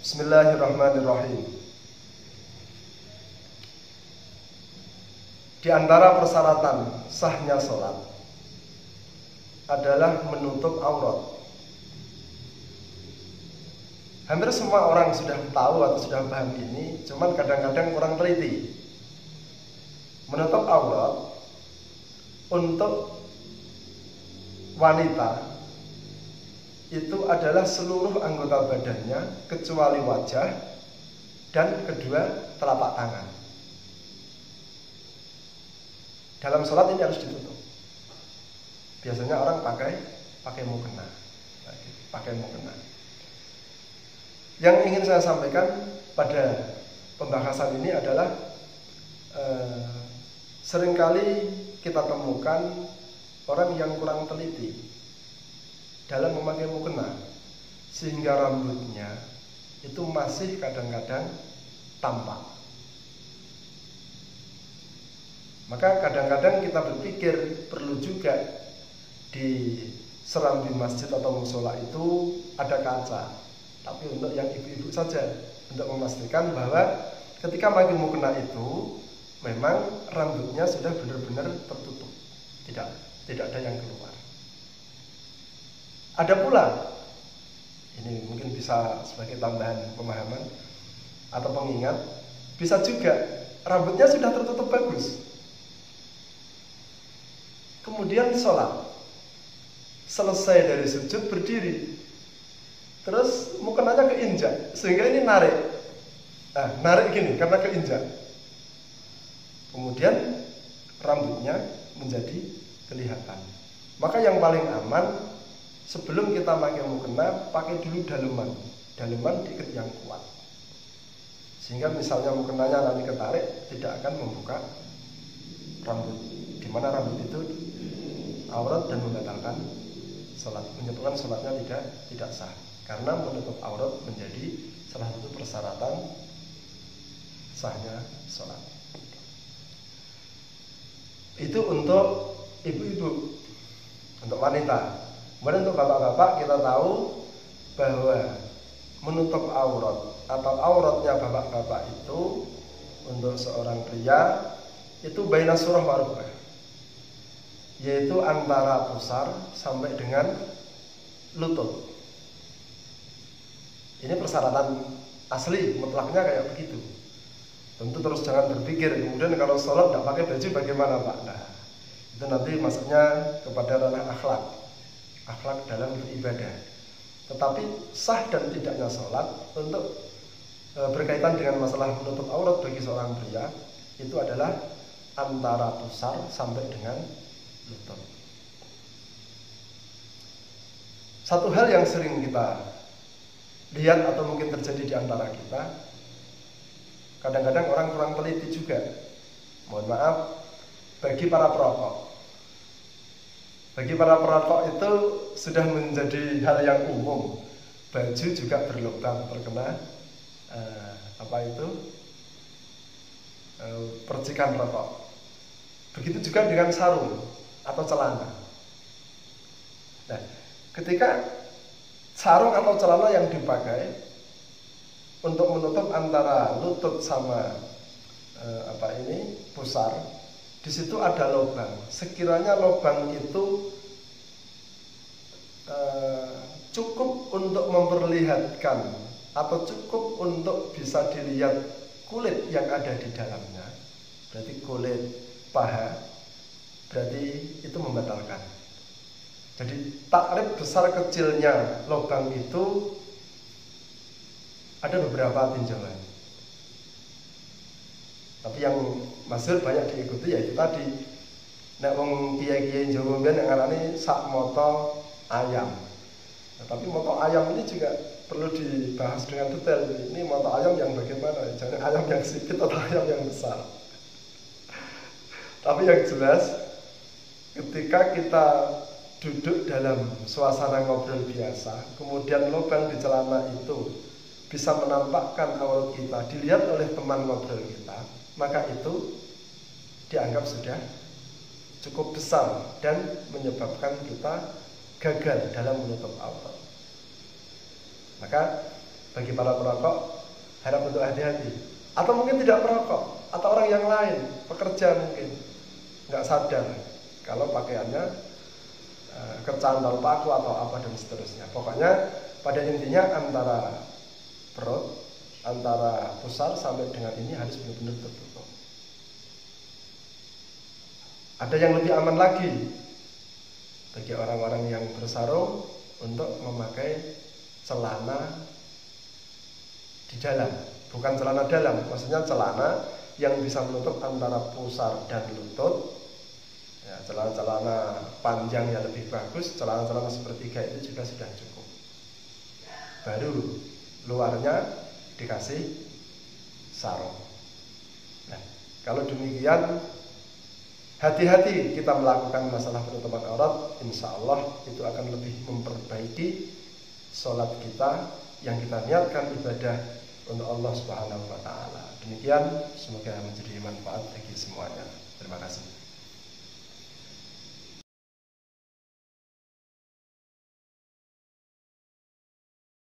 Bismillahirrahmanirrahim. Di antara persyaratan sahnya sholat adalah menutup aurat. Hampir semua orang sudah tahu atau sudah paham ini, cuman kadang-kadang kurang teliti. Menutup aurat untuk wanita itu adalah seluruh anggota badannya kecuali wajah dan kedua telapak tangan. Dalam sholat ini harus ditutup. Biasanya orang pakai mukena, pakai mukena. Yang ingin saya sampaikan pada pembahasan ini adalah seringkali kita temukan orang yang kurang teliti dalam memakai mukena, sehingga rambutnya itu masih kadang-kadang tampak. Maka kadang-kadang kita berpikir perlu juga di serambi masjid atau musola itu ada kaca, tapi untuk yang ibu-ibu saja, untuk memastikan bahwa ketika memakai mukena itu memang rambutnya sudah benar-benar tertutup, tidak ada yang keluar. Ada pula, ini mungkin bisa sebagai tambahan pemahaman atau pengingat, bisa juga rambutnya sudah tertutup bagus, kemudian sholat, selesai dari sujud berdiri, terus mukenanya keinjak, sehingga ini narik gini karena keinjak, kemudian rambutnya menjadi kelihatan. Maka yang paling aman, sebelum kita pakai mukena, pakai dulu daleman diikat yang kuat, sehingga misalnya mukenanya nanti ketarik, tidak akan membuka rambut, di mana rambut itu aurat dan membatalkan sholat, menyebabkan sholatnya tidak sah, karena menutup aurat menjadi salah satu persyaratan sahnya sholat. Itu untuk ibu-ibu, untuk wanita. Kemudian untuk bapak-bapak, kita tahu bahwa menutup aurat atau auratnya bapak-bapak itu untuk seorang pria itu baina surah wa rukbah, yaitu antara pusar sampai dengan lutut. Ini persyaratan asli, mutlaknya kayak begitu. Tentu terus jangan berpikir kemudian kalau sholat tidak pakai baju bagaimana Pak? Nah, itu nanti masuknya kepada ranah akhlak dalam beribadah. Tetapi sah dan tidaknya sholat untuk berkaitan dengan masalah menutup aurat bagi seorang pria itu adalah antara pusar sampai dengan lutut. Satu hal yang sering kita lihat atau mungkin terjadi di antara kita, kadang-kadang orang kurang teliti juga. Mohon maaf, bagi para perokok. Bagi para perokok itu sudah menjadi hal yang umum. Baju juga berlubang terkena percikan rokok. Begitu juga dengan sarung atau celana. Nah, ketika sarung atau celana yang dipakai untuk menutup antara lutut sama pusar, di situ ada lubang. Sekiranya lubang itu cukup untuk memperlihatkan atau cukup untuk bisa dilihat kulit yang ada di dalamnya, berarti kulit paha, berarti itu membatalkan. Jadi takrif besar kecilnya lubang itu ada beberapa tinjauan. Tapi yang masyhur banyak diikuti yaitu tadi, nek wong kiai-kiai Jawa mbiyen yang ngarani sak moto ayam. Nah, tapi moto ayam ini juga perlu dibahas dengan detail. Ini moto ayam yang bagaimana? Jangan ayam yang sipit atau ayam yang besar. Tapi yang jelas, ketika kita duduk dalam suasana ngobrol biasa, kemudian lubang di celana itu bisa menampakkan aurat kita, dilihat oleh teman ngobrol kita, maka itu dianggap sudah cukup besar dan menyebabkan kita gagal dalam menutup aurat. Maka Bagi para perokok, harap untuk hati-hati. Atau mungkin tidak perokok, atau orang yang lain, pekerja mungkin nggak sadar kalau pakaiannya kecantol paku atau apa dan seterusnya. Pokoknya pada intinya antara perut, antara pusar sampai dengan ini harus benar-benar tertutup. Ada yang lebih aman lagi bagi orang-orang yang bersarung untuk memakai celana di dalam, bukan celana dalam, maksudnya celana yang bisa menutup antara pusar dan lutut. Ya, celana-celana panjang yang lebih bagus, celana-celana sepertiga itu juga sudah cukup. Baru luarnya dikasih sarung. Nah, kalau demikian hati-hati kita melakukan masalah penutupan aurat, insya Allah itu akan lebih memperbaiki sholat kita yang kita niatkan ibadah untuk Allah Subhanahu wa Ta'ala. Demikian, semoga menjadi manfaat bagi semuanya.